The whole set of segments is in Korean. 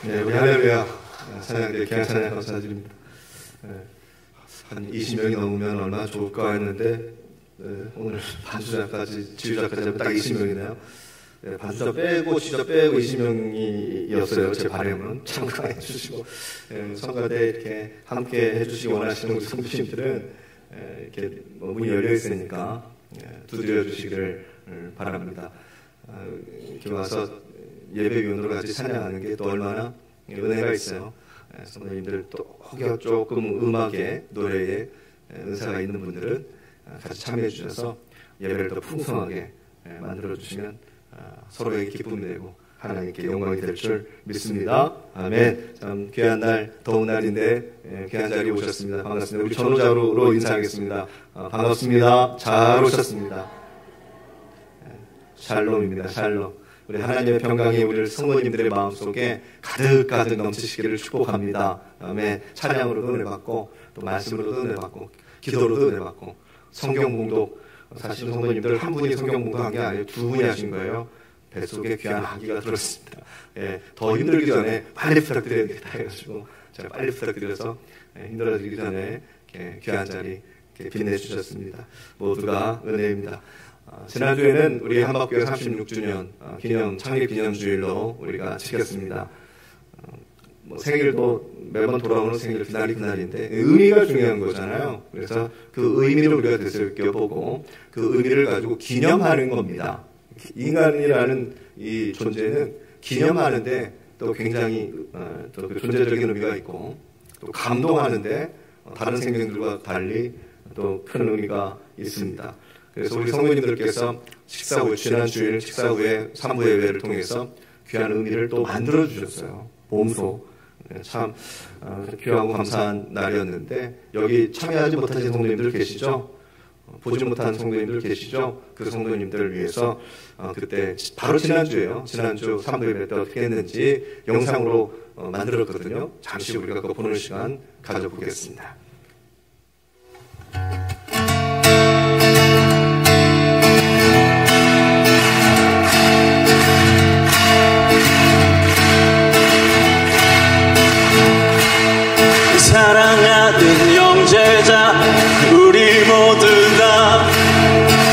네, 우리 할렐루야 찬양대 귀한 찬양 감사드립니다. 한 20명이 넘으면 얼마나 좋을까 했는데 오늘 반주자까지 지휘자까지 하면 딱 20명이네요. 반주자 빼고 지휘자 빼고 20명이었어요. 제 바람은 참가해 주시고 성가대 이렇게 함께 해주시기 원하시는 우리 성도님들은 이렇게 문이 열려 있으니까 두드려 주시기를 바랍니다. 이렇게 와서 예배위원으로 같이 찬양하는 게 또 얼마나 은혜가 있어요. 성도님들 또 혹여 조금 음악에 노래에 은사가 있는 분들은 같이 참여해 주셔서 예배를 더 풍성하게 만들어 주시면 서로에게 기쁨이 되고 하나님께 영광이 될 줄 믿습니다. 아멘. 참 귀한 날, 더운 날인데 귀한 자리에 오셨습니다. 반갑습니다. 우리 전우자로 인사하겠습니다. 반갑습니다. 잘 오셨습니다. 샬롬입니다. 샬롬. 우리 하나님의 평강이 우리 성도님들의 마음속에 가득가득 넘치시기를 축복합니다. 아멘. 찬양으로도 은혜 받고 또 말씀으로도 은혜 받고 기도로도 은혜 받고 성경 봉독, 사실 성도님들 한 분이 성경 봉독한 게 아니에요. 두 분이 하신 거예요. 뱃속에 귀한 아기가 들었습니다. 더 힘들기 전에 빨리 부탁드려야겠다 해가지고 제가 빨리 부탁드려서 힘들어지기 전에 귀한 자리 빛내주셨습니다. 모두가 은혜입니다. 지난주에는 우리 한박교회 36주년 창립 기념주일로 우리가 지켰습니다. 생일도 매번 돌아오는 생일 그날이 의미가 중요한 거잖아요. 그래서 그 의미를 우리가 되새겨보고 그 의미를 가지고 기념하는 겁니다. 인간이라는 이 존재는 기념하는데 또 굉장히 또 그 존재적인 의미가 있고 또 감동하는데 다른 생명들과 달리 또 큰 의미가 있습니다. 그래서 우리 성도님들께서 식사 후 지난 주일 식사 후에 3부 예배를 통해서 귀한 의미를 또 만들어 주셨어요. 봄소 참 귀하고 감사한 날이었는데 여기 참여하지 못하신 성도님들 계시죠? 보지 못한 성도님들 계시죠? 그 성도님들을 위해서 그때 바로 지난주에요. 지난주 3부 예배 때 어떻게 했는지 영상으로 만들었거든요. 잠시 우리가 그거 보는 시간 가져보겠습니다. 사랑하는 형제자 우리 모두 다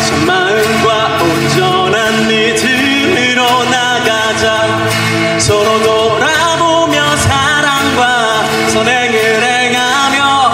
참 마음과 온전한 믿음으로 나가자. 서로 돌아보며 사랑과 선행을 행하며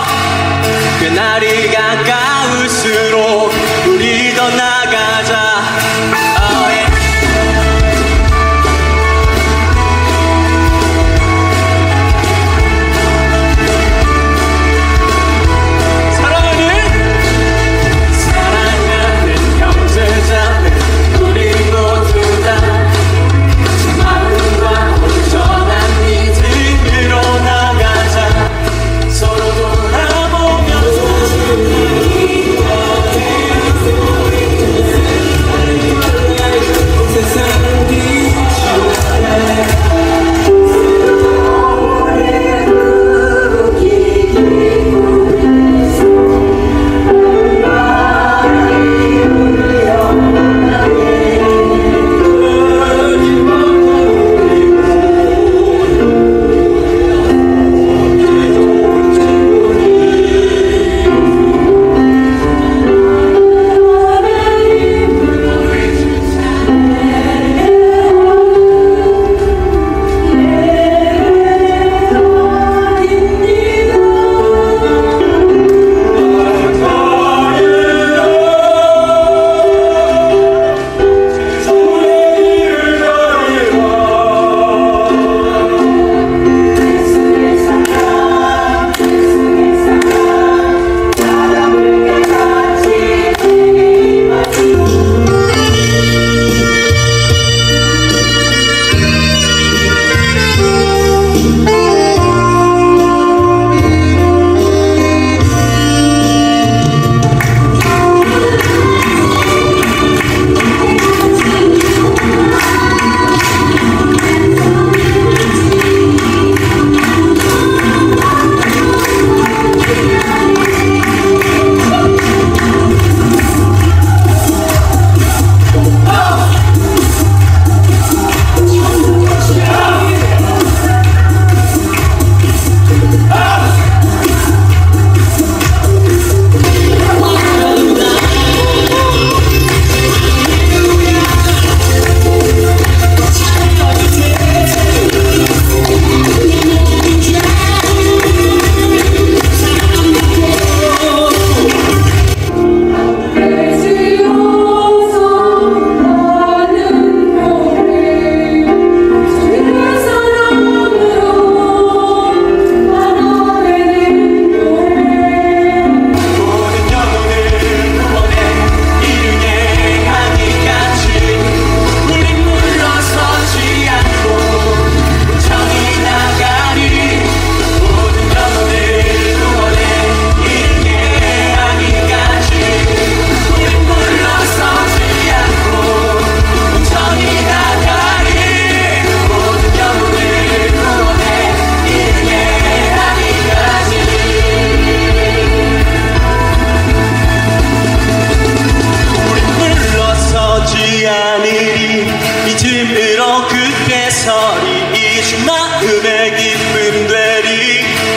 믿음으로 굳게 서리 이 주 마음의 기쁨 되리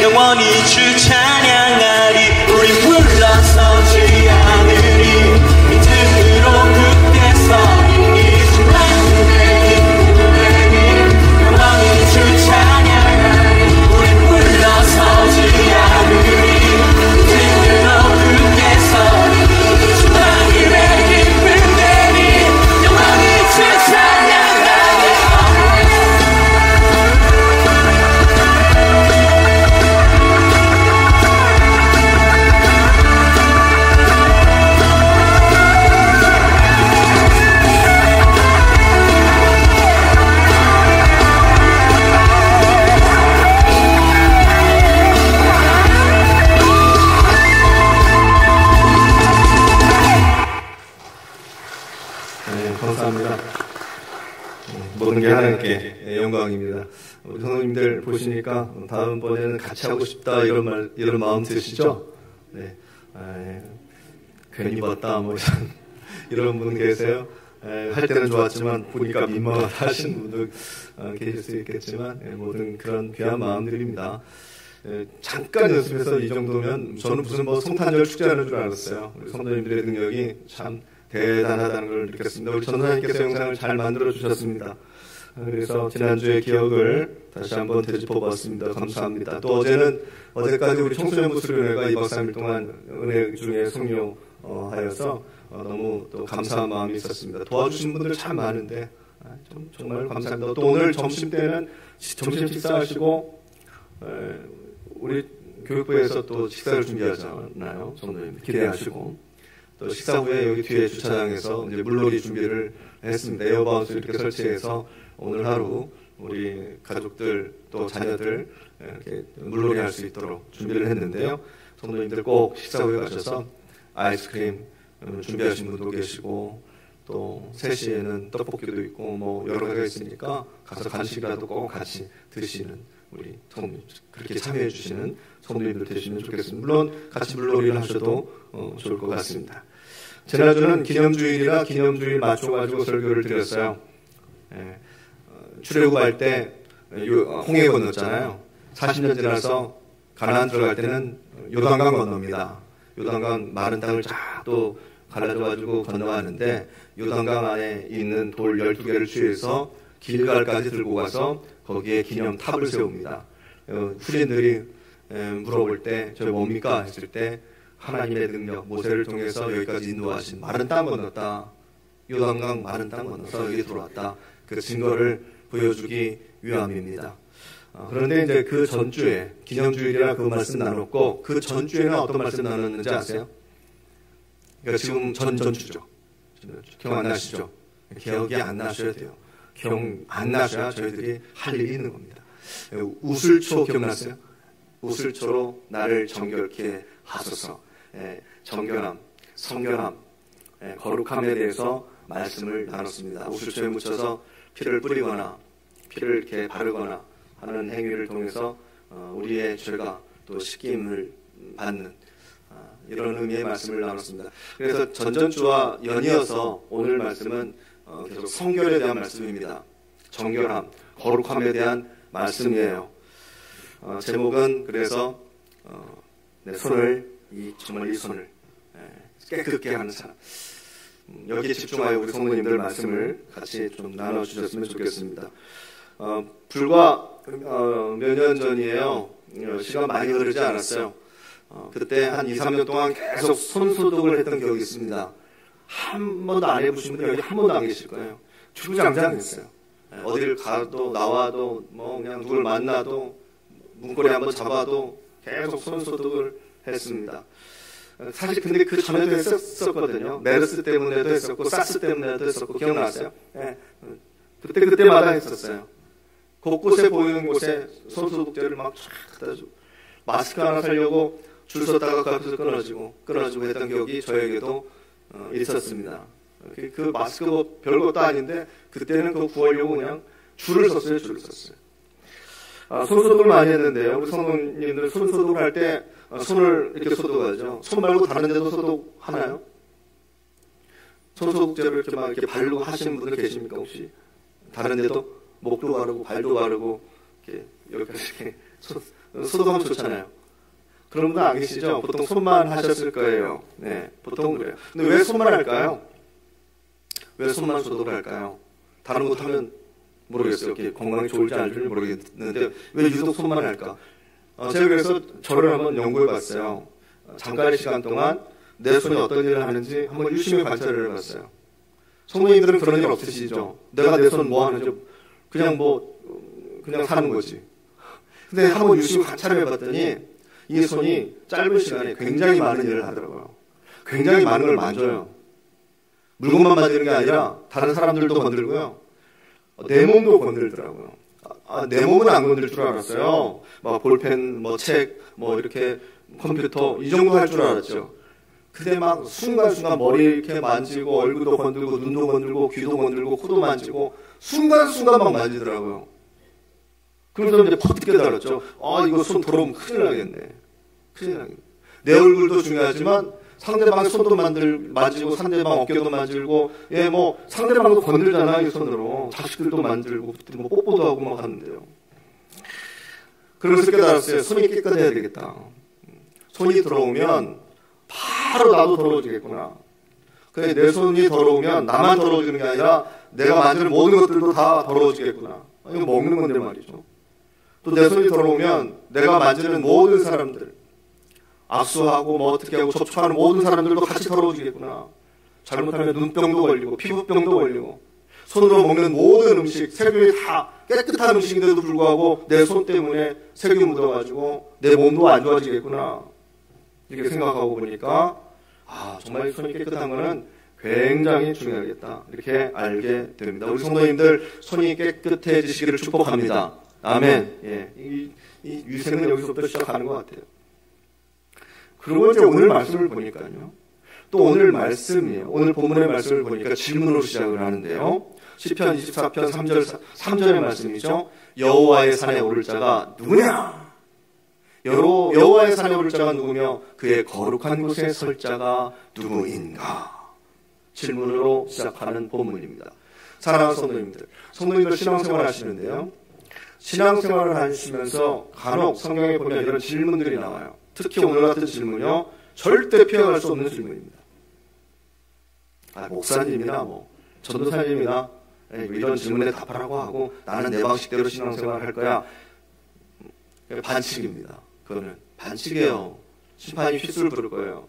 영원히 주 찬양하리 우리 물러서지 않으리 믿음으로 굳게 서리 이 주 마음의 기쁨 되리 영원히 주 찬양하리 우리 물러서지 않으리 믿음으로 굳게 서리 이 주 마음의 기쁨 되리 영원히 주 찬양하리 감사합니다. 모든 게 하나님께 영광입니다. 우리 성도님들 보시니까 다음번에는 같이 하고 싶다 이런 마음 드시죠? 네. 괜히 봤다 뭐 이런 분 계세요. 할 때는 좋았지만 보니까 민망하다 하시는 분도 계실 수 있겠지만 모든 그런 귀한 마음들입니다. 잠깐 연습해서 이 정도면 저는 무슨 뭐 성탄절 축제하는 줄 알았어요. 우리 성도님들의 능력이 참 대단하다는 걸 느꼈습니다. 우리 전사님께서 영상을 잘 만들어 주셨습니다. 그래서 지난주의 기억을 다시 한번 되짚어봤습니다. 감사합니다. 또 어제까지 우리 청소년부 수련회가 2박 3일 동안 은혜 중에 성료하여서 너무 또 감사한 마음이 있었습니다. 도와주신 분들 참 많은데 정말 감사합니다. 또 오늘 점심 때는 점심 식사하시고 우리 교육부에서 또 식사를 준비하잖아요. 성도님 기대하시고 또 식사 후에 여기 뒤에 주차장에서 이제 물놀이 준비를 했습니다. 에어바운스 이렇게 설치해서 오늘 하루 우리 가족들 또 자녀들 이렇게 물놀이 할 수 있도록 준비를 했는데요. 성도님들 꼭 식사 후에 가셔서 아이스크림 준비하신 분도 계시고 또 3시에는 떡볶이도 있고 뭐 여러 가지가 있으니까 가서 간식이라도 꼭 같이 드시는 우리 성도님 그렇게 참여해 주시는 성도님들 되시면 좋겠습니다. 물론 같이 물놀이를 하셔도 좋을 것 같습니다. 지난주는 기념주일이라 기념주일 맞춰가지고 설교를 드렸어요. 출애굽할 때 홍해 건넜잖아요. 40년 지나서 가나안 들어갈 때는 요단강 건넙니다. 요단강 마른 땅을 쫙 또 갈라져가지고 건너가는데 요단강 안에 있는 돌 12개를 취해서 길갈까지 들고 가서 거기에 기념탑을 세웁니다. 후진들이 물어볼 때 저 뭡니까 했을 때 하나님의 능력 모세를 통해서 여기까지 인도하신 마른 땅 건넜다. 요단강 마른 땅 건너서 여기 들어왔다. 그 증거를 보여주기 위함입니다. 그런데 이제 그 전주에 기념주일이라 그 말씀 나눴고 그 전주에는 어떤 말씀 나눴는지 아세요? 그러니까 지금 전주죠. 기억 안 나시죠? 기억이 안 나셔야 돼요. 기억 안 나셔야 저희들이 할 일이 있는 겁니다. 우슬초 기억나세요? 우슬초로 나를 정결케 하소서. 정결함, 성결함, 거룩함에 대해서 말씀을 나눴습니다. 우슬초에 묻혀서 피를 뿌리거나 피를 이렇게 바르거나 하는 행위를 통해서 우리의 죄가 또 씻김을 받는 이런 의미의 말씀을 나눴습니다. 그래서 전전주와 연이어서 오늘 말씀은 계속 성결에 대한 말씀입니다. 정결함, 거룩함에 대한 말씀이에요. 제목은 그래서 내 손을 정말 이 손을 깨끗게 하는 사람. 여기에 집중하여 우리 성도님들 말씀을 같이 좀 나눠주셨으면 좋겠습니다. 불과 몇 년 전이에요. 시간 많이 흐르지 않았어요. 그때 한 2, 3년 동안 계속 손소독을 했던 기억이 있습니다. 한 번도 안 해보신 분들 여기 한 번도 안 계실 거예요. 주구장창했어요. 어디를 가도 나와도 뭐 그냥 누굴 만나도 문고리 한번 잡아도 계속 손소독을 했습니다. 사실 근데 그 전에도 했었거든요. 메르스 때문에도 했었고 사스 때문에도 했었고 기억나세요? 네. 그때마다 했었어요. 곳곳에 보이는 곳에 손소독제를 막 쫙 갖다 주고 마스크 하나 사려고 줄 섰다가 그 앞에서 끊어지고 했던 기억이 저에게도 있었습니다. 그 마스크 뭐 별것도 아닌데 그때는 그거 구하려고 그냥 줄을 섰어요. 손소독을 많이 했는데요. 우리 성도님들 손소독을 할 때 손을 이렇게 소독하죠. 손 말고 다른 데도 소독하나요? 손소독제를 이렇게 막 이렇게 바르고 하시는 분들 계십니까 혹시? 다른 데도 목도 바르고 발도 바르고 이렇게 여기까지 이렇게 소독하면 좋잖아요. 그런 분 안 계시죠? 보통 손만 하셨을 거예요. 네, 보통 그래요. 근데 왜 손만 할까요? 왜 손만 소독을 할까요? 다른 것 하면 모르겠어요. 이렇게 건강에 좋을지 안 좋을지 모르겠는데 왜 유독 손만 할까? 제가 그래서 저를 한번 연구해 봤어요. 잠깐의 시간 동안 내 손이 어떤 일을 하는지 한번 유심히 관찰을 해봤어요. 성도님들은 그런 일 없으시죠? 내가 내 손 뭐 하는지 그냥 사는 거지. 근데 한번 유심히 관찰해 봤더니 이 손이 짧은 시간에 굉장히 많은 일을 하더라고요. 굉장히 많은 걸 만져요. 물건만 만지는 게 아니라 다른 사람들도 건들고요. 내 몸도 건들더라고요. 내 몸은 안 건들 줄 알았어요. 막 볼펜, 책, 이렇게 컴퓨터 이 정도 할 줄 알았죠. 근데 막 순간순간 머리 이렇게 만지고 얼굴도 건들고 눈도 건들고 귀도 건들고 코도 만지고 순간순간 막 만지더라고요. 그래서 이제 팍 깨달았죠. 이거 손 더러우면 큰일 나겠네. 큰일 나겠네. 내 얼굴도 중요하지만 상대방의 손도 만지고 상대방 어깨도 만지고 상대방도 건들잖아요. 이 손으로. 자식들도 만들고 뽀뽀도 하고 막 하는데요. 그래서 깨달았어요. 손이 깨끗해야 되겠다. 손이 더러우면 바로 나도 더러워지겠구나. 그래, 내 손이 더러우면 나만 더러워지는 게 아니라 내가 만지는 모든 것들도 다 더러워지겠구나. 이거 먹는 건데 말이죠. 또 내 손이 더러우면 내가 만지는 모든 사람들, 악수하고 어떻게 하고 접촉하는 모든 사람들도 같이 더러워지겠구나. 잘못하면 눈병도 걸리고 피부병도 걸리고 손으로 먹는 모든 음식, 세균이 다 깨끗한 음식인데도 불구하고 내 손 때문에 세균이 묻어가지고 내 몸도 안 좋아지겠구나. 이렇게 생각하고 보니까 정말 손이 깨끗한 거는 굉장히 중요하겠다. 이렇게 알게 됩니다. 우리 성도님들 손이 깨끗해지시기를 축복합니다. 아멘. 예, 이 유생은 여기서부터 시작하는 것 같아요. 그리고 이제 오늘 말씀을 보니까요. 또 오늘 말씀이에요. 오늘 본문의 말씀을 보니까 질문으로 시작을 하는데요. 시편 24편 3절의 말씀이죠. 여호와의 산에 오를 자가 누구냐? 여호와의 산에 오를 자가 누구며 그의 거룩한 곳에 설 자가 누구인가? 질문으로 시작하는 본문입니다. 사랑하는 성도님들 신앙생활 하시는데요. 신앙생활을 하시면서 간혹 성경에 보면 이런 질문들이 나와요. 특히 오늘 같은 질문이요. 절대 피해갈 수 없는 질문입니다. 목사님이나 전도사님이나 이런 질문에 답하라고 하고 나는 내 방식대로 신앙생활을 할 거야. 반칙입니다. 그거는 반칙이에요. 심판이 휘슬 부를 거예요.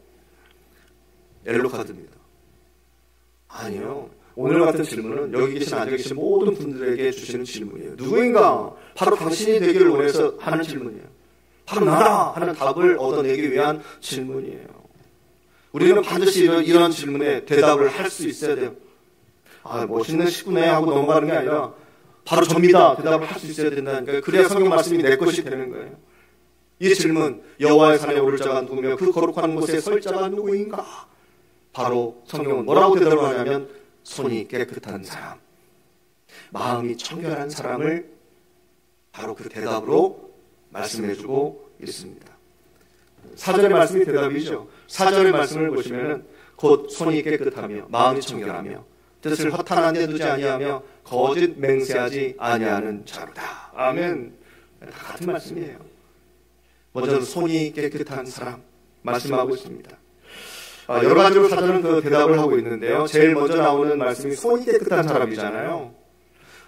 옐로 카드입니다. 아니요. 오늘 같은 질문은 여기 계신 앉아 계신 모든 분들에게 주시는 질문이에요. 누구인가? 바로 당신이 되기를 원해서 하는 질문이에요. 바로 나다 하는 답을 얻어내기 위한 질문이에요. 우리는 반드시 이런 질문에 대답을 할 수 있어야 돼요. 멋있는 식구네 하고 넘어가는 게 아니라 바로 접니다. 대답을 할 수 있어야 된다니까요. 그래야 성경 말씀이 내 것이 되는 거예요. 이 질문, 여호와의 산에 오를 자가 누구며 그 거룩한 곳에 설 자가 누구인가? 바로 성경은 뭐라고 대답을 하냐면 손이 깨끗한 사람, 마음이 청결한 사람을 바로 그 대답으로 말씀해주고 있습니다. 4절의 말씀이 대답이죠. 4절의 말씀을 보시면 곧 손이 깨끗하며 마음이 청결하며 뜻을 허탄한 데 두지 아니하며 거짓 맹세하지 아니하는 자로다. 아멘. 다 같은 말씀이에요. 먼저 손이 깨끗한 사람 말씀하고 있습니다. 여러 가지로 사전은 그 대답을 하고 있는데요. 제일 먼저 나오는 말씀이 손이 깨끗한 사람이잖아요.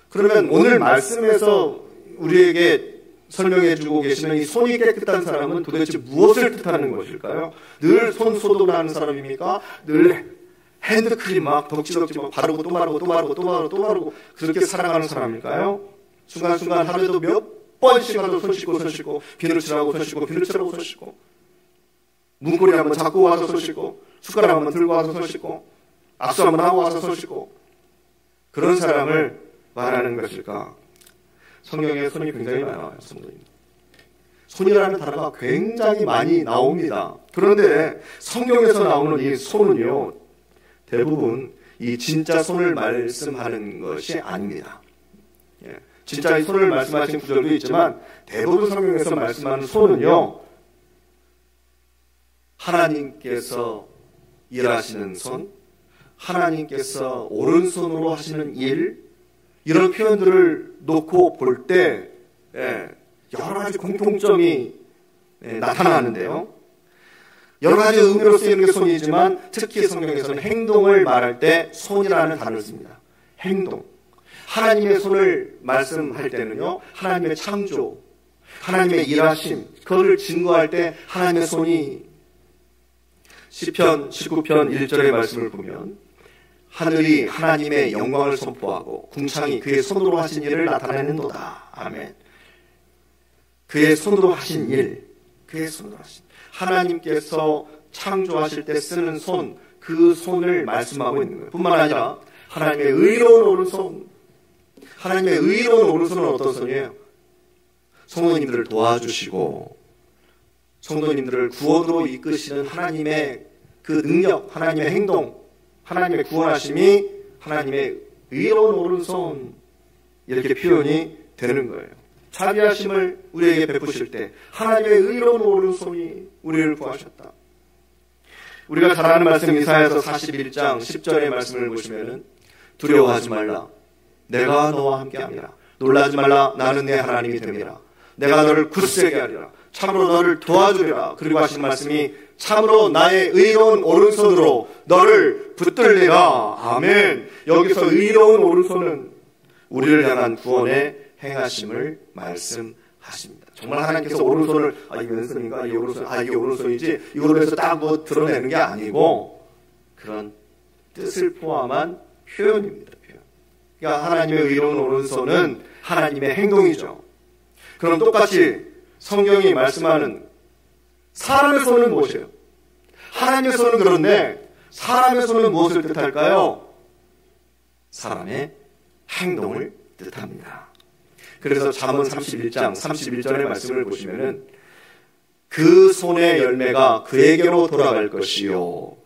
그러면 오늘 말씀에서 우리에게 설명해 주고 계시는 이 손이 깨끗한 사람은 도대체 무엇을 뜻하는 것일까요? 늘 손 소독을 하는 사람입니까? 늘 핸드크림 막 덕지덕지 막 바르고 또 바르고 또 바르고 또 바르고 또 바르고 그렇게 살아가는 사람일까요? 순간순간 하루에도 몇 번씩이라도 손 씻고 비누칠하고 손 씻고 비누칠하고 손 씻고 문고리 한번 잡고 와서 손 씻고 숟가락 한번 들고 와서 손 씻고 악수 한번 하고 와서 손 씻고 그런 사람을 말하는 것일까? 성경에 손이 굉장히 많아요. 손이라는 단어가 굉장히 많이 나옵니다. 그런데 성경에서 나오는 이 손은요, 대부분 이 진짜 손을 말씀하는 것이 아닙니다. 진짜 이 손을 말씀하신 구절도 있지만 대부분 성경에서 말씀하는 손은요, 하나님께서 일하시는 손, 하나님께서 오른손으로 하시는 일, 이런 표현들을 놓고 볼 때 여러 가지 공통점이 나타나는데요. 여러 가지 의미로 쓰이는 게 손이지만 특히 성경에서는 행동을 말할 때 손이라는 단어를 씁니다. 행동. 하나님의 손을 말씀할 때는요, 하나님의 창조, 하나님의 일하심, 그것을 증거할 때 하나님의 손이 시편 19편 1절의 말씀을 보면 하늘이 하나님의 영광을 선포하고 궁창이 그의 손으로 하신 일을 나타내는도다. 아멘. 그의 손으로 하신 일, 그의 손으로 하신 하나님께서 창조하실 때 쓰는 손, 그 손을 말씀하고 있는 거예요. 뿐만 아니라 하나님의 의로운 오른손, 하나님의 의로운 오른손은 어떤 손이에요? 성도님들을 도와주시고 성도님들을 구원으로 이끄시는 하나님의 그 능력, 하나님의 행동, 하나님의 구원하심이 하나님의 의로운 오른손, 이렇게 표현이 되는 거예요. 자비하심을 우리에게 베푸실 때 하나님의 의로운 오른손이 우리를 구하셨다. 우리가 잘 아는 말씀 이사야서 41장 10절의 말씀을 보시면 두려워하지 말라, 내가 너와 함께함이라. 놀라지 말라, 나는 내 하나님이 됨이라. 내가 너를 굳세게 하리라. 참으로 너를 도와주리라. 그리고 하신 말씀이 참으로 나의 의로운 오른손으로 너를 붙들리라. 아멘. 여기서 의로운 오른손은 우리를 향한 구원의 행하심을 말씀하십니다. 정말 하나님께서 오른손을 이게 왼손인가? 이게 오른손, 이게 오른손이지 이걸로 해서 딱 뭐 드러내는 게 아니고 그런 뜻을 포함한 표현입니다. 표현. 그러니까 하나님의 의로운 오른손은 하나님의 행동이죠. 그럼 똑같이 성경이 말씀하는 사람의 손은 무엇이에요? 하나님의 손은 그런데 사람의 손은 무엇을 뜻할까요? 사람의 행동을 뜻합니다. 그래서 잠언 31장 31절의 말씀을 보시면은 그 손의 열매가 그에게로 돌아갈 것이요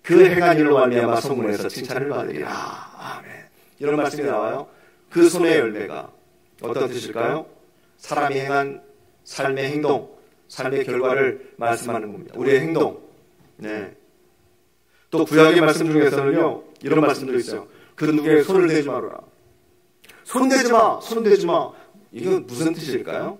그 행한 일로 말미암아 성문에서 칭찬을 받으리라. 아멘. 이런 말씀이 나와요. 그 손의 열매가 어떤 뜻일까요? 사람이 행한 삶의 행동, 삶의 결과를 말씀하는 겁니다. 우리의 행동. 네. 또 구약의 말씀 중에서는요, 이런 말씀도 있어요. 그 누구에게 손을 대지 마라. 손 대지 마, 손 대지 마. 이건 무슨 뜻일까요?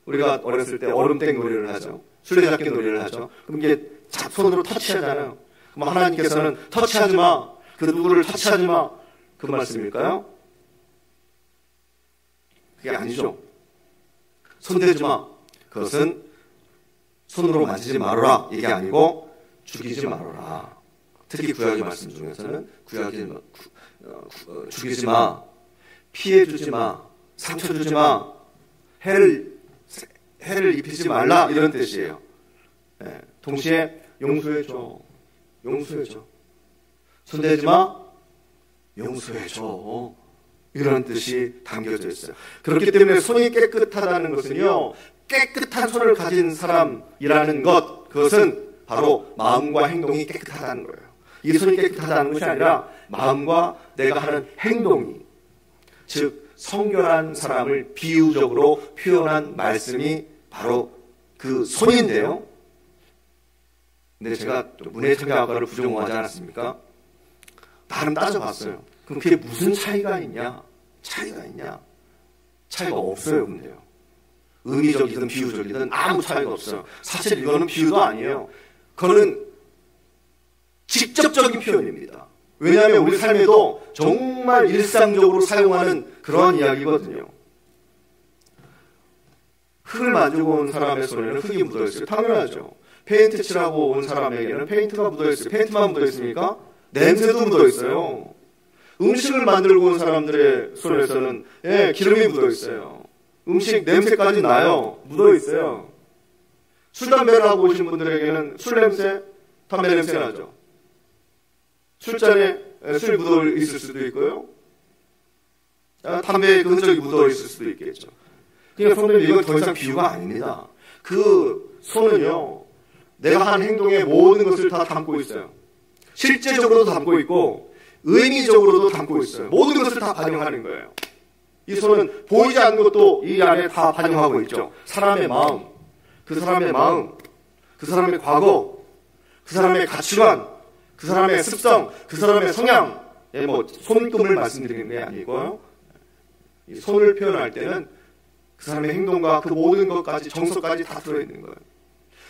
우리가 어렸을 때 얼음땡 놀이를 하죠. 술래잡기 놀이를 하죠. 그럼 이게 손으로 터치하잖아요. 그럼 하나님께서는 터치하지 마. 그 누구를 터치하지 마. 그 말씀일까요? 그게 아니죠. 손대지 마. 그것은 손으로 만지지 말아라. 이게 아니고 죽이지 말아라. 특히 구약의 말씀 중에서는 죽이지 마. 피해 주지 마. 상처 주지 마. 해를 입히지 말라. 이런 뜻이에요. 네. 동시에 용서해줘. 용서해줘. 손대지 마. 용서해줘. 이런 뜻이 담겨져 있어요. 그렇기 때문에 손이 깨끗하다는 것은요, 깨끗한 손을 가진 사람이라는 것, 그것은 바로 마음과 행동이 깨끗하다는 거예요. 이 손이 깨끗하다는 것이 아니라 마음과 내가 하는 행동이, 즉 성결한 사람을 비유적으로 표현한 말씀이 바로 그 손인데요. 근데 제가 문해창작학과를 부전공하지 않았습니까? 나름 따져봤어요. 그럼 그게 무슨 차이가 있냐? 차이가 있냐? 차이가 없어요, 근데요. 의미적이든 비유적이든 아무 차이가 없어요. 사실 이거는 비유도 아니에요. 그거는 직접적인 표현입니다. 왜냐하면 우리 삶에도 정말 일상적으로 사용하는 그러한 이야기거든요. 흙을 만지고 온 사람의 손에는 흙이 묻어있어요. 당연하죠. 페인트 칠하고 온 사람에게는 페인트가 묻어있어요. 페인트만 묻어있습니까? 냄새도 묻어있어요. 음식을 만들고 온 사람들의 손에서는 기름이 묻어있어요. 음식 냄새까지 나요. 묻어있어요. 술, 담배를 하고 오신 분들에게는 술 냄새, 담배 냄새 나죠. 술잔에 술이 묻어 있을 수도 있고요. 담배에 그 흔적이 묻어 있을 수도 있겠죠. 그러니까 선생님, 이건 더 이상 비유가 아닙니다. 그 손은요, 내가 한 행동의 모든 것을 다 담고 있어요. 실제적으로도 담고 있고 의미적으로도 담고 있어요. 모든 것을 다 반영하는 거예요. 이 손은 보이지 않는 것도 이 안에 다 반영하고 있죠. 사람의 마음, 그 사람의 마음, 그 사람의 과거, 그 사람의 가치관, 그 사람의 습성, 그 사람의 성향, 뭐 손금을 말씀드리는 게 아니고요. 이 손을 표현할 때는 그 사람의 행동과 그 모든 것까지 정서까지 다 들어있는 거예요.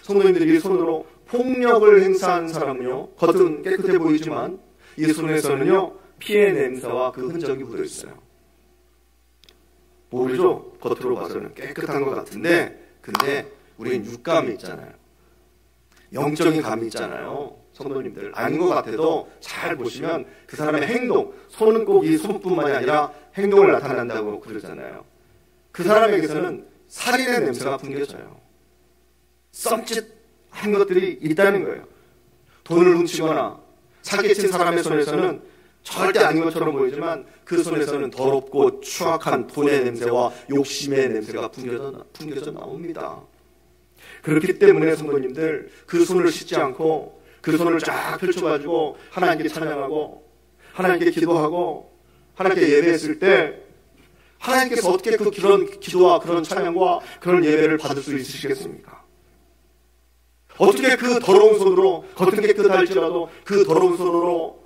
성도님들이 이 손으로 폭력을 행사한 사람은요, 겉은 깨끗해 보이지만 이 손에서는요 피의 냄새와 그 흔적이 묻어 있어요. 모르죠? 겉으로 봐서는 깨끗한 것 같은데, 근데 우리는 육감이 있잖아요. 영적인 감이 있잖아요. 성도님들 아닌 것 같아도 잘 보시면 그 사람의 행동, 손은 꼭 이 손뿐만이 아니라 행동을 나타낸다고 그러잖아요. 그 사람에게서는 살인의 냄새가 풍겨져요. 썸짓한 것들이 있다는 거예요. 돈을 훔치거나 사기친 사람의 손에서는 절대 아닌 것처럼 보이지만 그 손에서는 더럽고 추악한 돈의 냄새와 욕심의 냄새가 풍겨져 나옵니다. 그렇기 때문에 성도님들 그 손을 씻지 않고 그 손을 쫙 펼쳐가지고 하나님께 찬양하고 하나님께 기도하고 하나님께 예배했을 때 하나님께서 어떻게 그런 기도와 그런 찬양과 그런 예배를 받을 수 있으시겠습니까? 어떻게 그 더러운 손으로, 겉은 깨끗할지라도 그 더러운 손으로,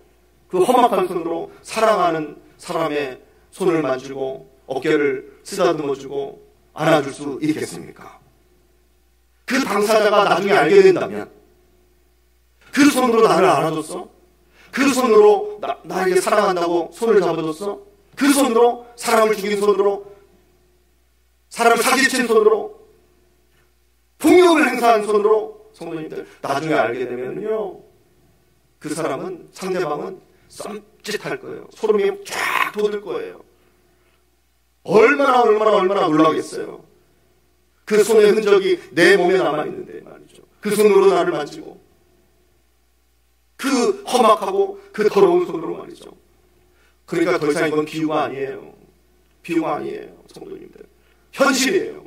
그 험악한 손으로 사랑하는 사람의 손을 만지고 어깨를 쓰다듬어주고 안아줄 수 있겠습니까? 그 당사자가 나중에 알게 된다면 그 손으로 나를 안아줬어? 그 손으로 나에게 사랑한다고 손을 잡아줬어? 그 손으로, 사람을 죽인 손으로, 사람을 사기친 손으로, 폭력을 행사한 손으로, 성도님들 나중에 알게 되면요 그 사람은, 상대방은 썸짓할 거예요. 소름이 쫙 돋을 거예요. 얼마나 놀라겠어요. 그 손의 흔적이 내 몸에 남아있는데 말이죠. 그 손으로 나를 만지고 그 험악하고 그 더러운 손으로 말이죠. 그러니까 더 이상 이건 비유가 아니에요. 비유가 아니에요. 성도님들 현실이에요.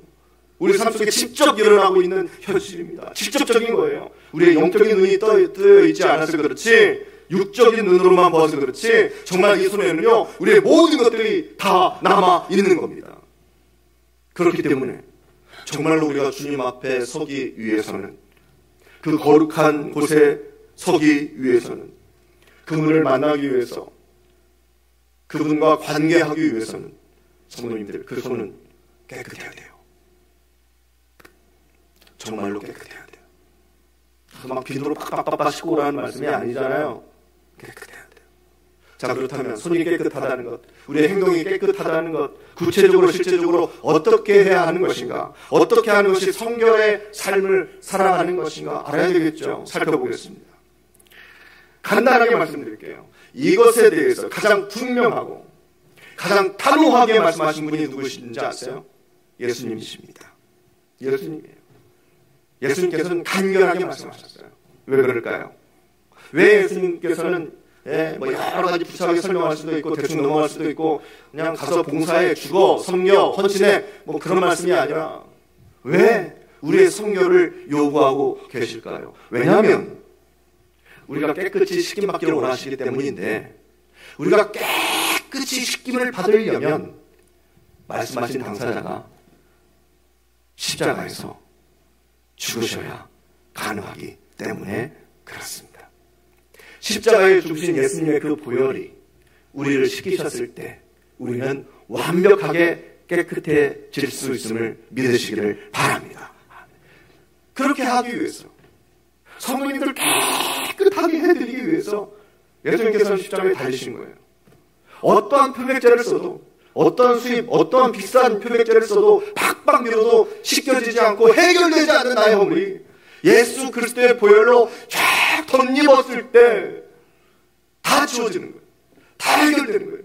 우리 삶 속에 직접 일어나고 있는 현실입니다. 직접적인 거예요. 우리의 영적인 눈이 뜨여 있지 않아서 그렇지, 육적인 눈으로만 보아서 그렇지, 정말 이 손에는요 우리의 모든 것들이 다 남아 있는 겁니다. 그렇기 때문에 정말로 우리가 주님 앞에 서기 위해서는, 그 거룩한 곳에 서기 위해서는, 그분을 만나기 위해서, 그분과 관계하기 위해서는 성도님들 그 손은 깨끗해야 돼요. 정말로 깨끗해야 돼요. 막 비누로 빡빡빡빡 씻고 오라는 말씀이 아니잖아요. 깨끗해야 돼요. 자, 그렇다면 손이 깨끗하다는 것, 우리의 행동이 깨끗하다는 것, 구체적으로 실제적으로 어떻게 해야 하는 것인가, 어떻게 하는 것이 성결의 삶을 살아가는 것인가 알아야 되겠죠. 살펴보겠습니다. 간단하게 말씀드릴게요. 이것에 대해서 가장 분명하고 가장 단호하게 말씀하신 분이 누구신지 아세요? 예수님이십니다. 예수님이에요. 예수님께서는 간결하게 말씀하셨어요. 왜 그럴까요? 왜 예수님께서는 여러 가지 부차하게 설명할 수도 있고 대충 넘어갈 수도 있고 그냥 가서 봉사해, 죽어, 섬겨, 헌신해 그런 말씀이 아니라 왜 우리의 성결을 요구하고 계실까요? 왜냐하면 우리가 깨끗이 씻김받기를 원하시기 때문인데, 우리가 깨끗이 씻김을 받으려면 말씀하신 당사자가 십자가에서 죽으셔야 가능하기 때문에 그렇습니다. 십자가에 죽으신 예수님의 그 보혈이 우리를 씻기셨을 때 우리는 완벽하게 깨끗해질 수 있음을 믿으시기를 바랍니다. 그렇게 하기 위해서, 성도님들을 깨끗하게 해드리기 위해서 예수님께서는 십자가에 달리신 거예요. 어떠한 표백제를 써도, 어떠한 수입, 어떠한 비싼 표백제를 써도 팍팍 밀어도 씻겨지지 않고 해결되지 않는 나의 허물이 예수 그리스도의 보혈로 쫙 덧입었을 때 다 지워지는 거예요. 다 해결되는 거예요.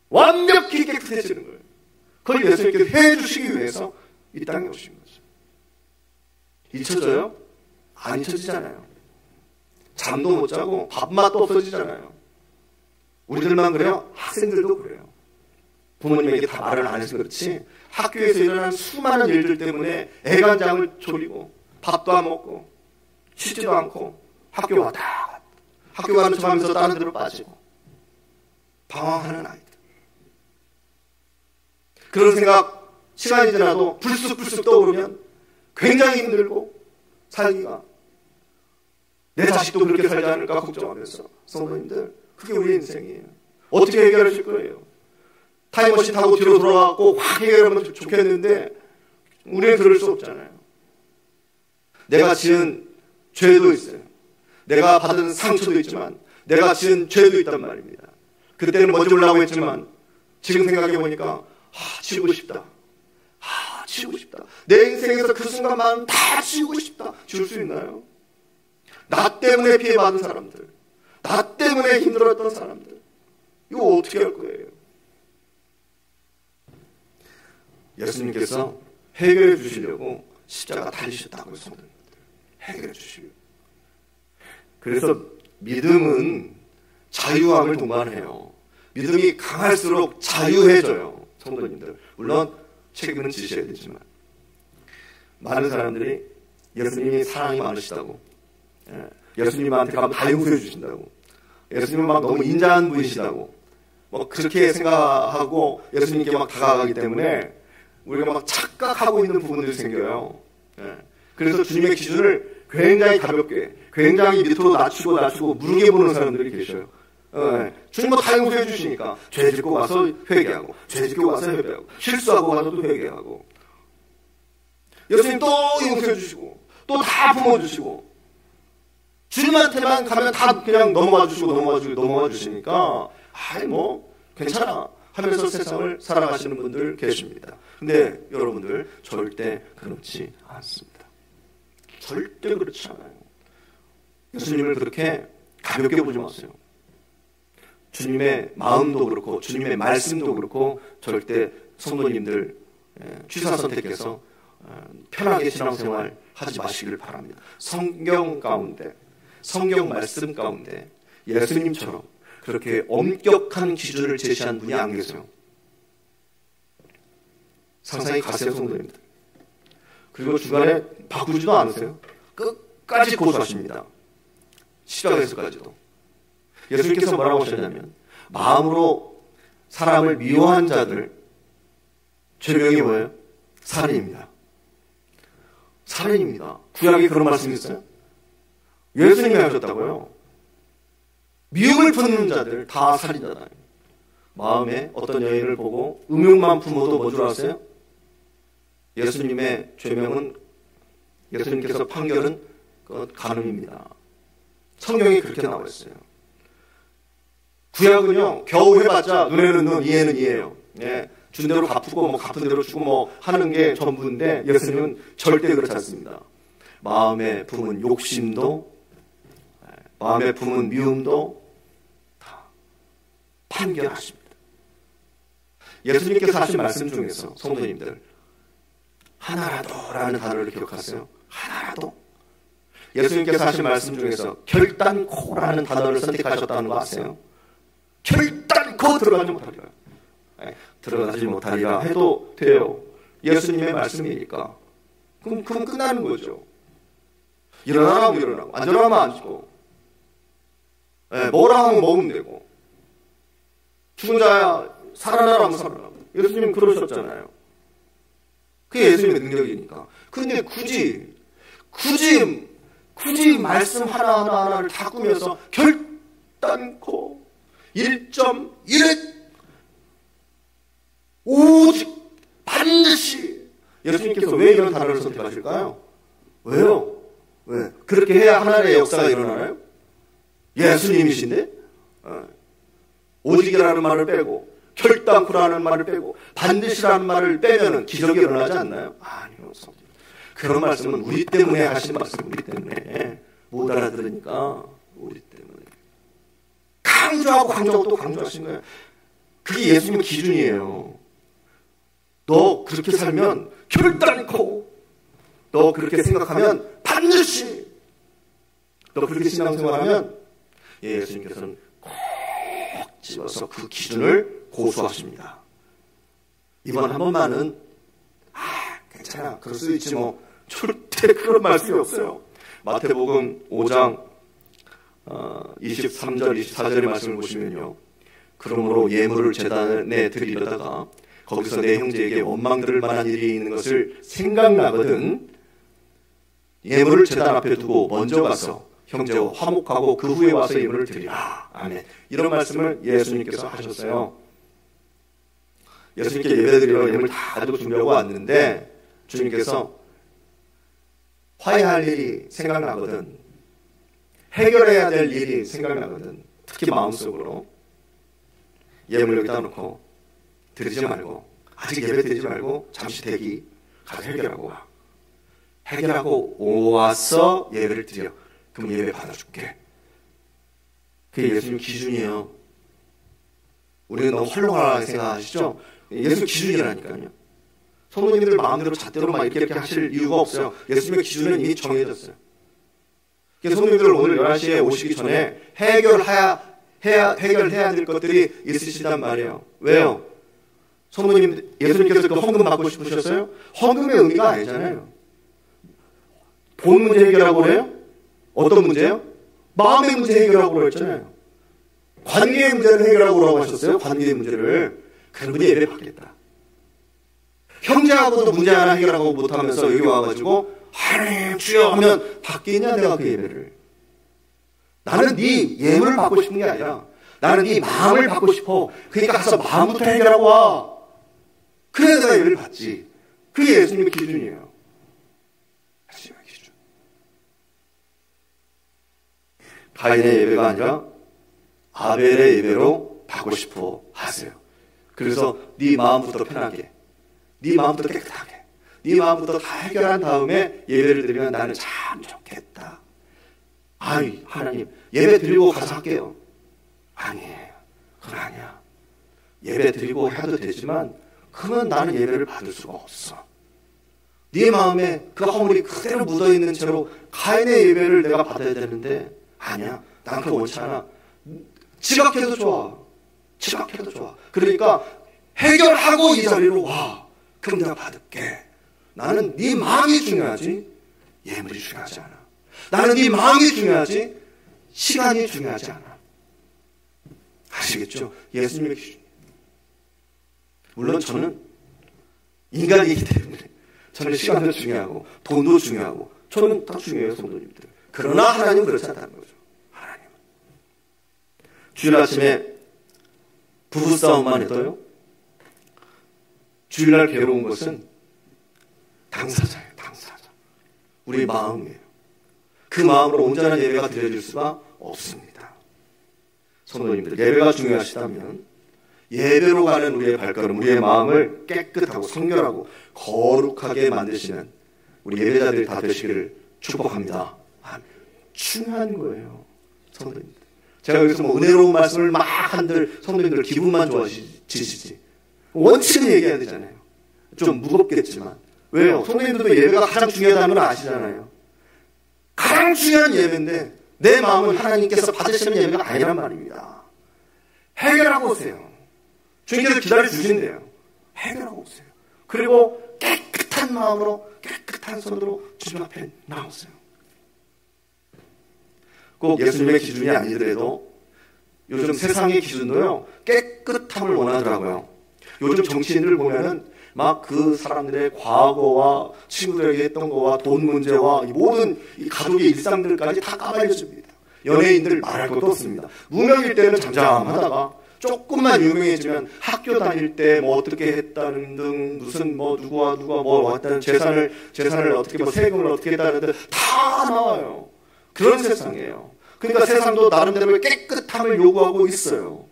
완벽히 깨끗해지는 거예요. 그걸 예수님께서 해주시기 위해서 이 땅에 오신 거죠. 잊혀져요? 안 잊혀지잖아요. 잠도 못 자고 밥맛도 없어지잖아요. 우리들만 그래요? 학생들도 그래요. 부모님에게 다 말을 안 해서 그렇지 학교에서 일어나는 수많은 일들 때문에 애간장을 졸이고 밥도 안 먹고 쉬지도 않고 학교 왔다 갔다, 학교 가는 척하면서 다른 데로 빠지고 방황하는 아이들. 그런 생각 시간이 지나도 불쑥불쑥 떠오르면 굉장히 힘들고 살기가, 내 자식도 그렇게 살지 않을까 걱정하면서. 성도님들, 그게 우리 인생이에요. 어떻게 해결하실 거예요? 타임머신 타고 뒤로 돌아가고 확 해결하면 좋겠는데 우리는 그럴 수 없잖아요. 내가 지은 죄도 있어요. 내가 받은 상처도 있지만 내가 지은 죄도 있단 말입니다. 그때는 먼저 올라오고 했지만 지금 생각해보니까 지우고 싶다. 지우고 싶다. 내 인생에서 그 순간만 다 지우고 싶다. 지울 수 있나요? 나 때문에 피해받은 사람들, 나 때문에 힘들었던 사람들, 이거 어떻게 할 거예요? 예수님께서 해결해 주시려고 십자가 달리셨다고요, 성도님들. 해결해 주시려고. 그래서 믿음은 자유함을 동반해요. 믿음이 강할수록 자유해져요, 성도님들. 물론 책임은 지셔야 되지만. 많은 사람들이 예수님이 사랑이 많으시다고, 예수님한테 가면 다 용서해 주신다고, 예수님은 막 너무 인자한 분이시다고 뭐 그렇게 생각하고 예수님께 막 다가가기 때문에 우리가 막 착각하고 있는 부분들이 생겨요. 그래서 주님의 기준을 굉장히 가볍게, 굉장히 밑으로 낮추고 무르게 보는 사람들이 계셔요. 주님 뭐 다 용서해 주시니까 죄 짓고 와서 회개하고, 죄 짓고 와서 회개하고, 실수하고 와서도 회개하고, 예수님 또 용서해 주시고 또 다 품어주시고, 주님한테만 가면 다 그냥 넘어가 주시니까 뭐 괜찮아 하면서 세상을 살아가시는 분들 계십니다. 근데 여러분들 절대 그렇지 않습니다. 절대 그렇지 않아요. 예수님을 그렇게 가볍게 보지 마세요. 주님의 마음도 그렇고 주님의 말씀도 그렇고 절대 성도님들 취사 선택해서 편하게 신앙생활 하지 마시길 바랍니다. 성경 가운데, 성경 말씀 가운데 예수님처럼 그렇게 엄격한 기준을 제시한 분이 안 계세요. 상상이 가세요, 성도님들. 그리고 중간에 바꾸지도 않으세요. 끝까지 고수하십니다. 십자가에서까지도. 예수님께서 뭐라고 하셨냐면, 마음으로 사람을 미워한 자들, 죄명이 뭐예요? 살인입니다. 살인입니다. 구약에 그런 말씀이 있어요? 예수님이 하셨다고요. 미움을 품는 자들 다 살인자다. 마음에 어떤 여인을 보고 음욕만 품어도 뭐 줄 아세요? 예수님의 죄명은, 예수님께서 판결은 간음입니다. 성경이 그렇게 나와 있어요. 구약은요, 겨우 해봤자 눈에는 눈, 이해는 이해예요. 준 대로 갚고 뭐 갚은 대로 주고 뭐 하는 게 전부인데, 예수님은 절대 그렇지 않습니다. 마음에 품은 욕심도, 마음에 품은 미움도 다 판결하십니다. 예수님께서 하신 말씀 중에서 성도님들, 하나라도라는 단어를 기억하세요. 하나라도. 예수님께서 하신 말씀 중에서 결단코라는 단어를 선택하셨다는 거 아세요? 결단코 들어가지 못하리라. 들어가지 못하리라 해도 돼요. 예수님의 말씀이니까. 그럼 끝나는 거죠. 일어나라고 일어나고, 안 일어나면 안 죽고, 뭐라 하면 먹으면 되고, 죽은 자야 살아나라 하면 살아나고. 예수님 그러셨잖아요. 그게 예수님의 능력이니까. 근데 굳이 말씀 하나를 다 꾸며서 결단코 1.1획 오직 반드시, 예수님께서 왜 이런 단어를 선택하실까요? 왜요? 왜? 그렇게 해야 하나님의 역사가 일어나나요? 예수님이신데? 오직이라는 말을 빼고, 결단코라는 말을 빼고, 반드시라는 말을 빼면은 기적이 일어나지 않나요? 아니요. 그런 말씀은 우리 때문에 하신 말씀, 우리 때문에 못 알아들으니까 우리 때문에 강조하고 또 강조하신 거예요. 그게 예수님의 기준이에요. 너 그렇게 살면 결단코, 너 그렇게 생각하면 반드시, 너 그렇게 신앙생활하면, 예수님께서는 꼭 집어서 그 기준을 고수하십니다. 이번 한 번만은 괜찮아, 그럴 수 있지 뭐, 절대 그런 말씀이 없어요. 마태복음 5장 23절 24절의 말씀을 보시면요, 그러므로 예물을 제단에 드리려다가 거기서 내 형제에게 원망 들을 만한 일이 있는 것을 생각나거든 예물을 제단 앞에 두고 먼저 가서 형제와 화목하고 그 후에 와서 예물을 드리라. 아멘. 이런 말씀을 예수님께서 하셨어요. 예수님께 예배드리러 예물 다 가지고 준비하고 왔는데 주님께서 화해할 일이 생각나거든, 해결해야 될 일이 생각나거든, 특히 마음속으로 예물 여기다 놓고 드리지 말고, 아직 예배 드리지 말고 잠시 대기, 가서 해결하고 와. 해결하고 와서 예배를 드려. 그럼 예배 받아줄게. 그게 예수님 기준이에요. 우리는 너무 헐렁하게 생각하시죠? 예수 기준이라니까요. 성도님들 마음대로 잣대로 막 이렇게 하실 이유가 없어요. 예수님의 기준은 이미 정해졌어요. 그래서 성도님들 오늘 11시에 오시기 전에 해결해야 될 것들이 있으시단 말이에요. 왜요? 성도님, 예수님께서 그 헌금 받고 싶으셨어요? 헌금의 의미가 아니잖아요. 본 문제 해결하고 그래요? 어떤 문제요? 마음의 문제 해결하고 그랬잖아요. 관계의 문제를 해결하고 하셨어요. 관계의 문제를. 그런 분이 예배 받겠다. 형제하고도 문제 하나 해결하고 못하면서 여기 와가지고 하나님 주여 하면 받겠냐 내가 그 예배를. 나는 네 예물을 받고 싶은 게 아니라 나는 네 마음을 받고 싶어. 그러니까 가서 마음부터 해결하고 와. 그래야 내가 예배를 받지. 그게 예수님의 기준이에요. 예수님의 기준. 가인의 예배가 아니라 아벨의 예배로 받고 싶어 하세요. 그래서 네 마음부터 편하게, 네 마음부터 깨끗하게, 네 마음부터 다 해결한 다음에 예배를 드리면 나는 참 좋겠다. 아이 하나님 예배 드리고 가서 할게요. 아니에요. 그건 아니야. 예배 드리고 해도 되지만 그러면 나는 예배를 받을 수가 없어. 네 마음에 그 허물이 그대로 묻어있는 채로 가인의 예배를 내가 받아야 되는데 아니야. 난 그거 원치 않아. 지각해도 좋아. 지각해도 좋아. 그러니까 해결하고 이 자리로 와. 그럼 내가 받을게. 나는 네 마음이 중요하지 예물이 중요하지 않아. 나는 네 마음이 중요하지 시간이 중요하지 않아. 아시겠죠? 예수님의 기준. 물론 저는 인간이기 때문에 저는 시간도 중요하고 돈도 중요하고 저는 다 중요해요, 성도님들. 그러나 하나님은 그렇지 않다는 거죠. 하나님은 주일 아침에 부부싸움만 해도요, 주일날 괴로운 것은 당사자예요. 당사자. 우리 마음이에요. 그 마음으로 온전한 예배가 드려질 수가 없습니다. 성도님들, 예배가 중요하시다면 예배로 가는 우리의 발걸음, 우리의 마음을 깨끗하고 성결하고 거룩하게 만드시는 우리 예배자들이 다 되시기를 축복합니다. 중요한 거예요, 성도님들. 제가 여기서 뭐 은혜로운 말씀을 막 한들 성도님들 기분만 좋아지시지 원칙은 얘기해야 되잖아요. 좀 무겁겠지만. 왜요? 성도님들도 예배가 가장 중요하다는 걸 아시잖아요. 가장 중요한 예배인데 내 마음은 하나님께서 받으시는 예배가 아니란 말입니다. 해결하고 오세요. 주님께서 기다려주신대요. 해결하고 오세요. 그리고 깨끗한 마음으로 깨끗한 손으로 주님 앞에 나오세요. 꼭 예수님의 기준이 아니더라도 요즘 세상의 기준도요 깨끗함을 원하더라고요. 요즘 정치인들 보면은 막 그 사람들의 과거와 친구들에게 했던 거와 돈 문제와 모든 이 가족의 일상들까지 다 까발려줍니다. 연예인들 말할 것도 없습니다. 무명일 때는 잠잠하다가 조금만 유명해지면 학교 다닐 때 뭐 어떻게 했다는 등 무슨 뭐 누가 뭐 왔다는 재산을 어떻게 뭐 세금을 어떻게 했다는 등 다 나와요. 그런 세상이에요. 그러니까 세상도 나름대로의 깨끗함을 요구하고 있어요.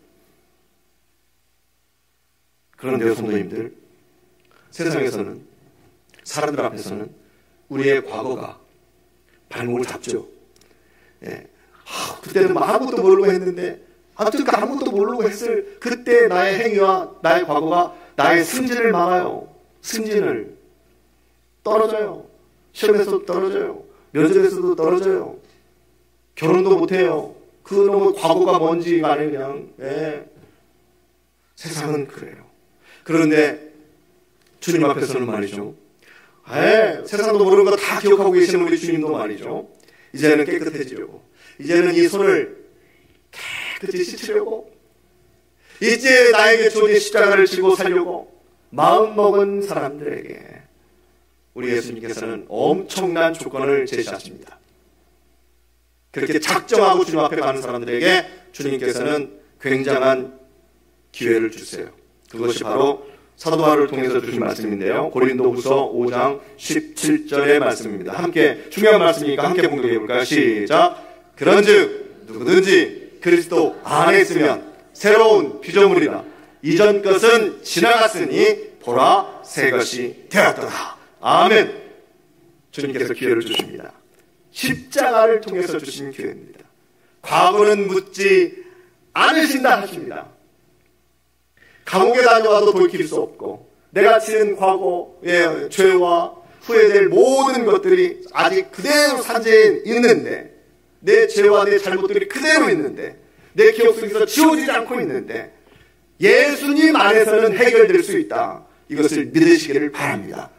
그런데요, 성도님들, 세상에서는, 사람들 앞에서는 우리의 과거가 발목을 잡죠. 예. 그때는 아무것도 모르고 했는데, 아무튼 아무것도 모르고 했을 그때 나의 행위와 나의 과거가 나의 승진을 막아요. 승진을. 떨어져요. 시험에서도 떨어져요. 면접에서도 떨어져요. 결혼도 못해요. 그 놈의 과거가 뭔지 간에 그냥. 예. 세상은 그래요. 그런데 주님 앞에서는 말이죠. 세상도 모르는 거 다 기억하고 계시는 우리 주님도 말이죠. 이제는 깨끗해지려고. 이제는 이 손을 깨끗이 씻으려고. 이제 나에게 주어진 십자가를 지고 살려고 마음먹은 사람들에게 우리 예수님께서는 엄청난 조건을 제시하십니다. 그렇게 작정하고 주님 앞에 가는 사람들에게 주님께서는 굉장한 기회를 주세요. 그것이 바로 사도 바울을 통해서 주신 말씀인데요. 고린도후서 5장 17절의 말씀입니다. 함께 중요한 말씀이니까 함께 봉독해 볼까요? 시작. 그런즉 누구든지 그리스도 안에 있으면 새로운 피조물이라. 이전 것은 지나갔으니 보라 새 것이 되었도다. 아멘. 주님께서 기회를 주십니다. 십자가를 통해서 주신 기회입니다. 과거는 묻지 않으신다 하십니다. 감옥에 다녀와도 돌이킬 수 없고 내가 지은 과거의 죄와 후회될 모든 것들이 아직 그대로 산재해 있는데, 내 죄와 내 잘못들이 그대로 있는데, 내 기억 속에서 지워지지 않고 있는데 예수님 안에서는 해결될 수 있다. 이것을 믿으시기를 바랍니다.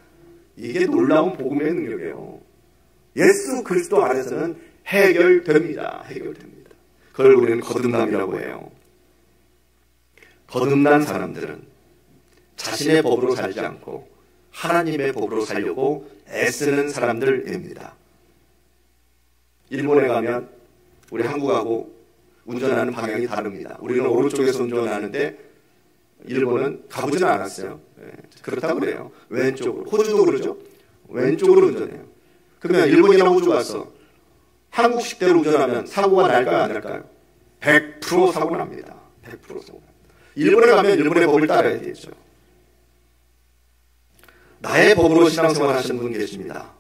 이게 놀라운 복음의 능력이에요. 예수 그리스도 안에서는 해결됩니다. 해결됩니다. 그걸 우리는 거듭남이라고 해요. 거듭난 사람들은 자신의 법으로 살지 않고 하나님의 법으로 살려고 애쓰는 사람들입니다. 일본에 가면 우리 한국하고 운전하는 방향이 다릅니다. 우리는 오른쪽에서 운전하는데 일본은 가보지는 않았어요. 그렇다고 그래요. 왼쪽으로. 호주도 그러죠. 왼쪽으로 운전해요. 그러면 일본이나 호주 가서 한국식대로 운전하면 사고가 날까요, 안 날까요? 100% 사고 납니다. 100% 사고 납니다. 일본에 가면 일본의 법을 따라야 되죠. 나의 법으로 신앙생활 하시는 분 계십니다.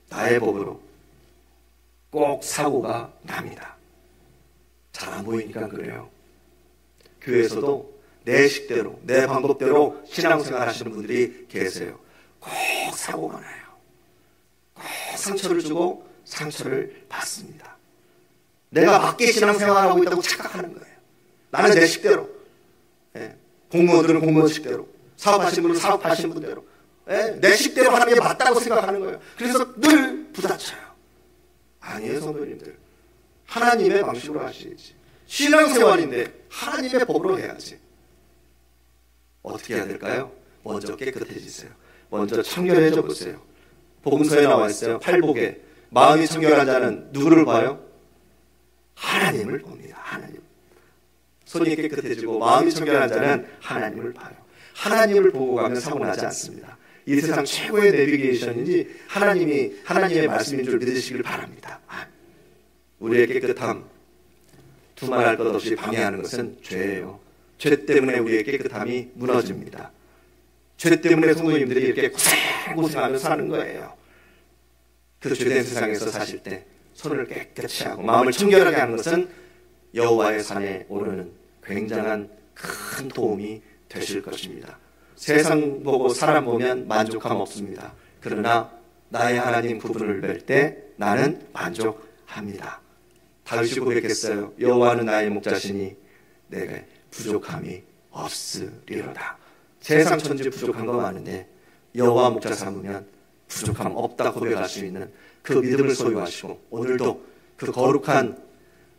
나의 법으로 꼭 사고가 납니다. 잘 안 보이니까 그래요. 교회에서도 내 식대로, 내 방법대로 신앙생활 하시는 분들이 계세요. 꼭 사고가 나요. 꼭 상처를 주고 상처를 받습니다. 내가 맞게 신앙생활하고 있다고 착각하는 거예요. 나는 내 식대로, 공무원들은 공무원 식대로, 사업하시는 분은 사업하시는 분대로, 내 식대로 하는 게 맞다고 생각하는 거예요. 그래서 늘 부딪혀요. 아니에요, 성도님들. 하나님의 방식으로 하시지. 신앙생활인데 하나님의 법으로 해야지. 어떻게 해야 될까요? 먼저 깨끗해지세요. 먼저 청결해져 보세요. 복음서에 나와 있어요. 팔복에 마음이 청결한 자는 누구를 봐요? 하나님을 봅니다. 하나님. 손이 깨끗해지고 마음이 청결한 자는 하나님을 봐요. 하나님을 보고 가면 사고 나지 않습니다. 이 세상 최고의 내비게이션인지 하나님의 말씀인 줄 믿으시길 바랍니다. 우리의 깨끗함, 두말할 것 없이 방해하는 것은 죄예요. 죄 때문에 우리의 깨끗함이 무너집니다. 죄 때문에 성도님들이 이렇게 고생하며 사는 거예요. 그 죄된 세상에서 사실 때 손을 깨끗이 하고 마음을 청결하게 하는 것은 여호와의 산에 오르는 굉장한 큰 도움이 되실 것입니다. 세상 보고 사람 보면 만족함 없습니다. 그러나 나의 하나님 그분을 뵐 때 나는 만족합니다. 다윗이 고백했어요. 여호와는 나의 목자시니 내가 부족함이 없으리로다. 세상 천지 부족한 거 많은데 여호와 목자 삼으면 부족함 없다 고백할 수 있는 그 믿음을 소유하시고, 오늘도 그 거룩한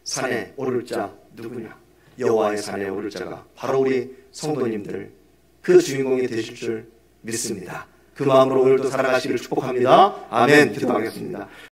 산에 오를 자 누구냐? 여호와의 산에 오를 자가 바로 우리 성도님들, 그 주인공이 되실 줄 믿습니다. 그 마음으로 오늘도 살아가시기를 축복합니다. 아멘. 기도하겠습니다.